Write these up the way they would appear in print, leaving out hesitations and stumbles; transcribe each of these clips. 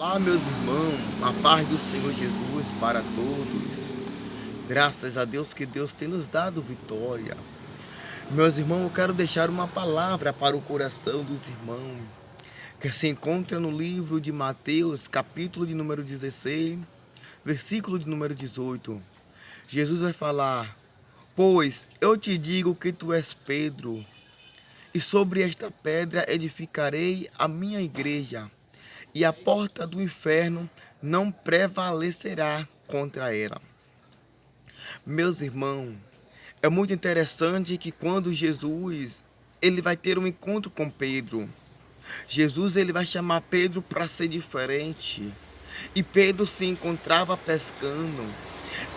Olá, meus irmãos, a paz do Senhor Jesus para todos. Graças a Deus que Deus tem nos dado vitória. Meus irmãos, eu quero deixar uma palavra para o coração dos irmãos, que se encontra no livro de Mateus, capítulo de número 16, versículo de número 18. Jesus vai falar: pois eu te digo que tu és Pedro, e sobre esta pedra edificarei a minha igreja, e a porta do inferno não prevalecerá contra ela. Meus irmãos, é muito interessante que quando Jesus ele vai ter um encontro com Pedro, Jesus ele vai chamar Pedro para ser diferente. E Pedro se encontrava pescando.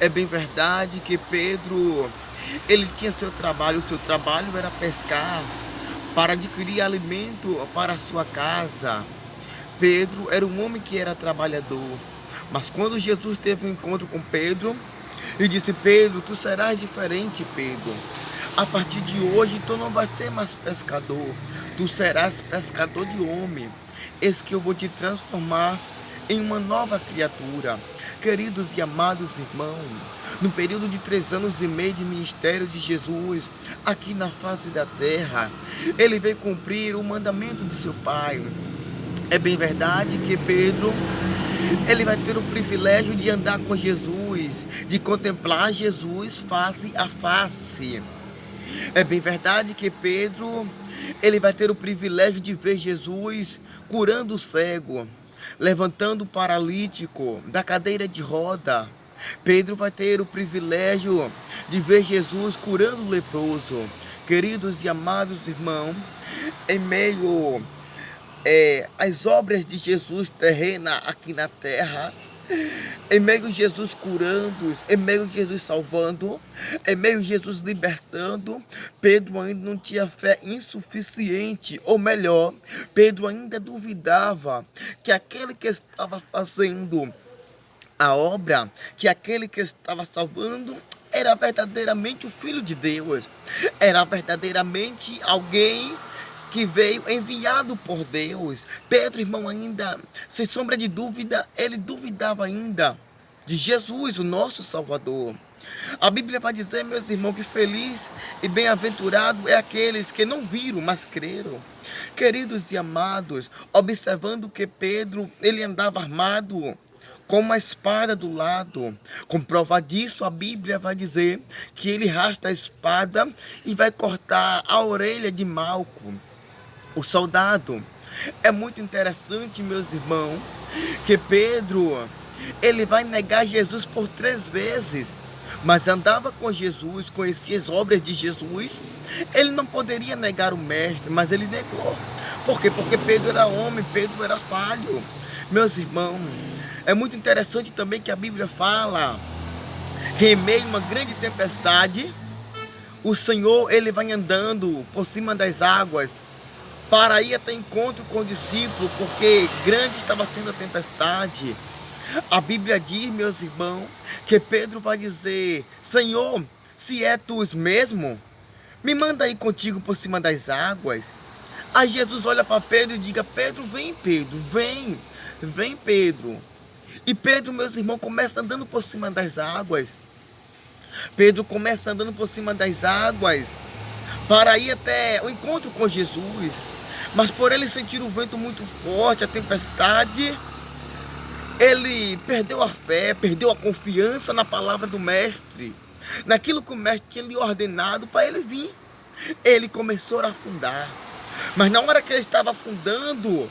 É bem verdade que Pedro ele tinha seu trabalho era pescar para adquirir alimento para a sua casa. Pedro era um homem que era trabalhador, mas quando Jesus teve um encontro com Pedro e disse: Pedro, tu serás diferente, Pedro. A partir de hoje tu não vais ser mais pescador, tu serás pescador de homem. Eis que eu vou te transformar em uma nova criatura. Queridos e amados irmãos, no período de 3 anos e meio de ministério de Jesus aqui na face da terra, ele veio cumprir o mandamento de seu Pai. É bem verdade que Pedro, ele vai ter o privilégio de andar com Jesus, de contemplar Jesus face a face. É bem verdade que Pedro, ele vai ter o privilégio de ver Jesus curando o cego, levantando o paralítico da cadeira de roda. Pedro vai ter o privilégio de ver Jesus curando o leproso. Queridos e amados irmãos, em meio as obras de Jesus terrena aqui na terra, em meio a Jesus curando, em meio a Jesus salvando, em meio a Jesus libertando, Pedro ainda não tinha fé insuficiente, ou melhor, Pedro ainda duvidava que aquele que estava fazendo a obra, que aquele que estava salvando era verdadeiramente o Filho de Deus, era verdadeiramente alguém que veio enviado por Deus. Pedro, irmão, ainda, sem sombra de dúvida, ele duvidava ainda de Jesus, o nosso Salvador. A Bíblia vai dizer, meus irmãos, que feliz e bem-aventurado é aqueles que não viram, mas creram. Queridos e amados, observando que Pedro, ele andava armado com uma espada do lado. Com prova disso, a Bíblia vai dizer que ele rasga a espada e vai cortar a orelha de Malco, o soldado. É muito interessante, meus irmãos, que Pedro, ele vai negar Jesus por 3 vezes, mas andava com Jesus, conhecia as obras de Jesus, ele não poderia negar o mestre, mas ele negou. Por quê? Porque Pedro era homem, Pedro era falho. Meus irmãos, é muito interessante também que a Bíblia fala que em meio a uma grande tempestade, o Senhor, ele vai andando por cima das águas, para ir até encontro com o discípulo, porque grande estava sendo a tempestade. A Bíblia diz, meus irmãos, que Pedro vai dizer: Senhor, se é tu mesmo, me manda ir contigo por cima das águas. Aí Jesus olha para Pedro e diga: Pedro, vem, vem Pedro. E Pedro, meus irmãos, começa andando por cima das águas. Pedro começa andando por cima das águas para ir até o encontro com Jesus. Mas por ele sentir o vento muito forte, a tempestade, ele perdeu a fé, perdeu a confiança na palavra do mestre, naquilo que o mestre tinha lhe ordenado para ele vir. Ele começou a afundar. Mas na hora que ele estava afundando,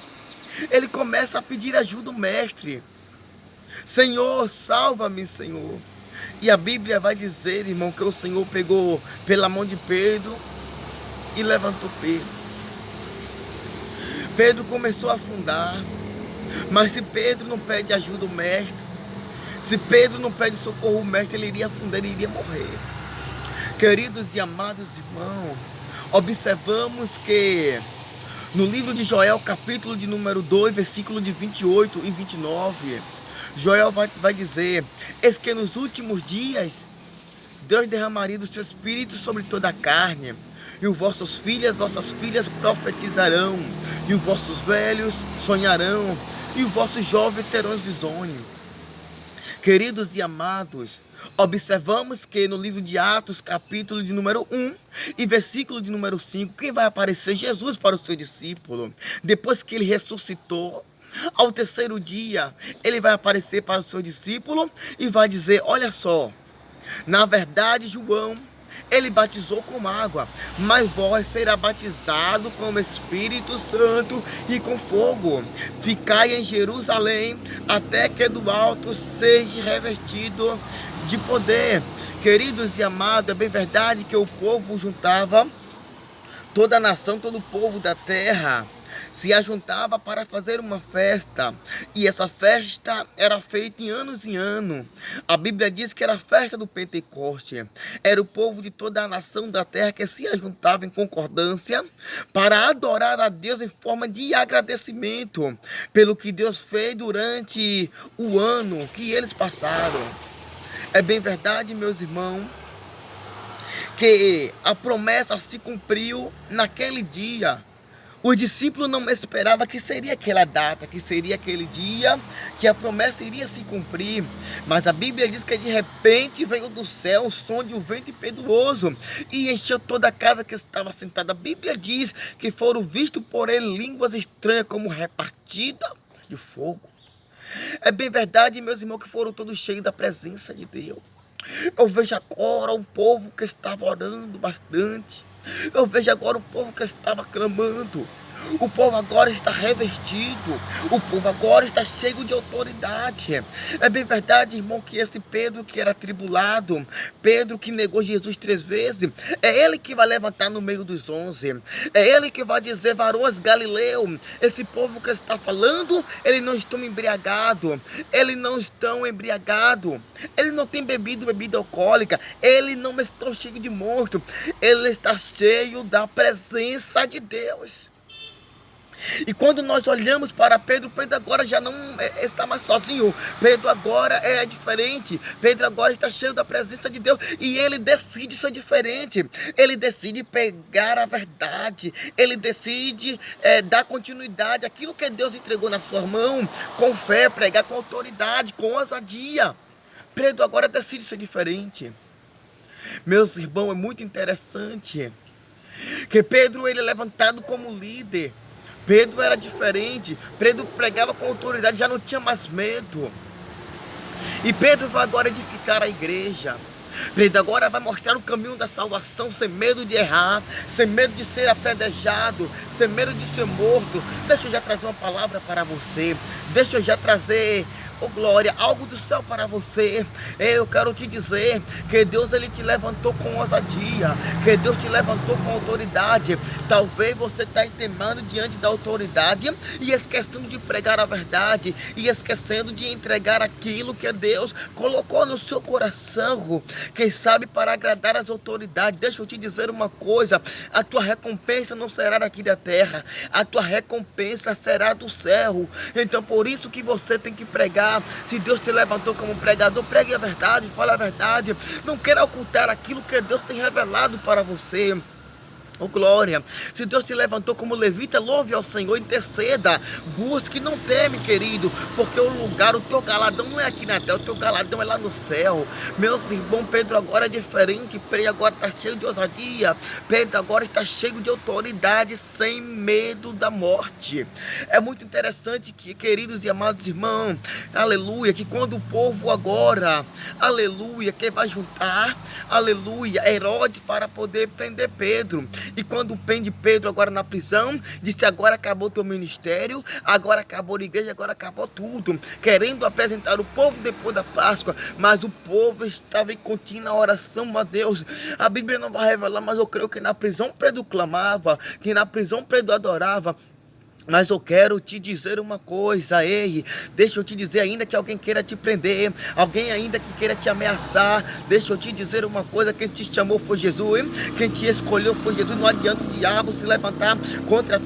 ele começa a pedir ajuda ao mestre. Senhor, salva-me, Senhor. E a Bíblia vai dizer, irmão, que o Senhor pegou pela mão de Pedro e levantou Pedro. Pedro começou a afundar, mas se Pedro não pede ajuda ao mestre, se Pedro não pede socorro ao mestre, ele iria afundar, ele iria morrer. Queridos e amados irmãos, observamos que no livro de Joel, capítulo de número 2, versículo de 28 e 29, Joel vai dizer: eis que nos últimos dias Deus derramaria do seu Espírito sobre toda a carne, e os vossos filhos e vossas filhas profetizarão, e os vossos velhos sonharão, e os vossos jovens terão visões. Queridos e amados, observamos que no livro de Atos, capítulo de número 1 e versículo de número 5, quem vai aparecer? Jesus para o seu discípulo. Depois que ele ressuscitou, ao terceiro dia, ele vai aparecer para o seu discípulo e vai dizer: olha só, na verdade, João, ele batizou com água, mas vós será batizado com o Espírito Santo e com fogo. Ficai em Jerusalém até que do alto seja revestido de poder. Queridos e amados, é bem verdade que o povo juntava, toda a nação, todo o povo da terra se ajuntava para fazer uma festa, e essa festa era feita em anos e anos. A Bíblia diz que era a festa do Pentecoste. Era o povo de toda a nação da terra que se ajuntava em concordância para adorar a Deus em forma de agradecimento pelo que Deus fez durante o ano que eles passaram. É bem verdade, meus irmãos, que a promessa se cumpriu naquele dia. Os discípulos não esperavam que seria aquela data, que seria aquele dia, que a promessa iria se cumprir. Mas a Bíblia diz que de repente veio do céu o som de um vento impetuoso e encheu toda a casa que estava sentada. A Bíblia diz que foram vistos por ele línguas estranhas como repartida de fogo. É bem verdade, meus irmãos, que foram todos cheios da presença de Deus. Eu vejo agora um povo que estava orando bastante. Eu vejo agora um povo que estava clamando. O povo agora está revestido. O povo agora está cheio de autoridade. É bem verdade, irmão, que esse Pedro que era atribulado, Pedro que negou Jesus 3 vezes, é ele que vai levantar no meio dos 11. É ele que vai dizer: varões Galileu, esse povo que está falando, eles não estão embriagados. Eles não estão embriagados. Eles não têm bebido bebida alcoólica. Eles não estão cheios de monstro. Ele está cheio da presença de Deus. E quando nós olhamos para Pedro, Pedro agora já não está mais sozinho. Pedro agora é diferente. Pedro agora está cheio da presença de Deus. E ele decide ser diferente. Ele decide pegar a verdade. Ele decide dar continuidade àquilo que Deus entregou na sua mão. Com fé, pregar com autoridade, com ousadia. Pedro agora decide ser diferente. Meus irmãos, é muito interessante que Pedro, ele é levantado como líder. Pedro era diferente. Pedro pregava com autoridade, já não tinha mais medo. E Pedro vai agora edificar a igreja. Pedro agora vai mostrar o caminho da salvação, sem medo de errar, sem medo de ser apedrejado, sem medo de ser morto. Deixa eu já trazer uma palavra para você. Deixa eu já trazer, oh glória, algo do céu para você. Eu quero te dizer que Deus, ele te levantou com ousadia, que Deus te levantou com autoridade. Talvez você está temendo diante da autoridade e esquecendo de pregar a verdade, e esquecendo de entregar aquilo que Deus colocou no seu coração, quem sabe para agradar as autoridades. Deixa eu te dizer uma coisa: a tua recompensa não será daqui da terra, a tua recompensa será do céu. Então por isso que você tem que pregar. Se Deus te levantou como pregador, pregue a verdade, fale a verdade. Não queira ocultar aquilo que Deus tem revelado para você. Oh glória, se Deus te levantou como levita, louve ao Senhor, interceda, busque, não teme, querido, porque o lugar, o teu galadão não é aqui na terra, o teu galadão é lá no céu. Meus irmãos, Pedro agora é diferente. Pedro agora está cheio de ousadia. Pedro agora está cheio de autoridade, sem medo da morte. É muito interessante que, queridos e amados irmãos, aleluia, que quando o povo agora, aleluia, que vai juntar, aleluia, Herodes para poder prender Pedro. E quando prende Pedro agora na prisão, disse: agora acabou o teu ministério, agora acabou a igreja, agora acabou tudo. Querendo apresentar o povo depois da Páscoa, mas o povo estava em contínua oração a Deus. A Bíblia não vai revelar, mas eu creio que na prisão Pedro clamava, que na prisão Pedro adorava. Mas eu quero te dizer uma coisa, ei, deixa eu te dizer, ainda que alguém queira te prender, alguém ainda que queira te ameaçar, deixa eu te dizer uma coisa: quem te chamou foi Jesus, hein? Quem te escolheu foi Jesus. Não adianta o diabo se levantar contra a tua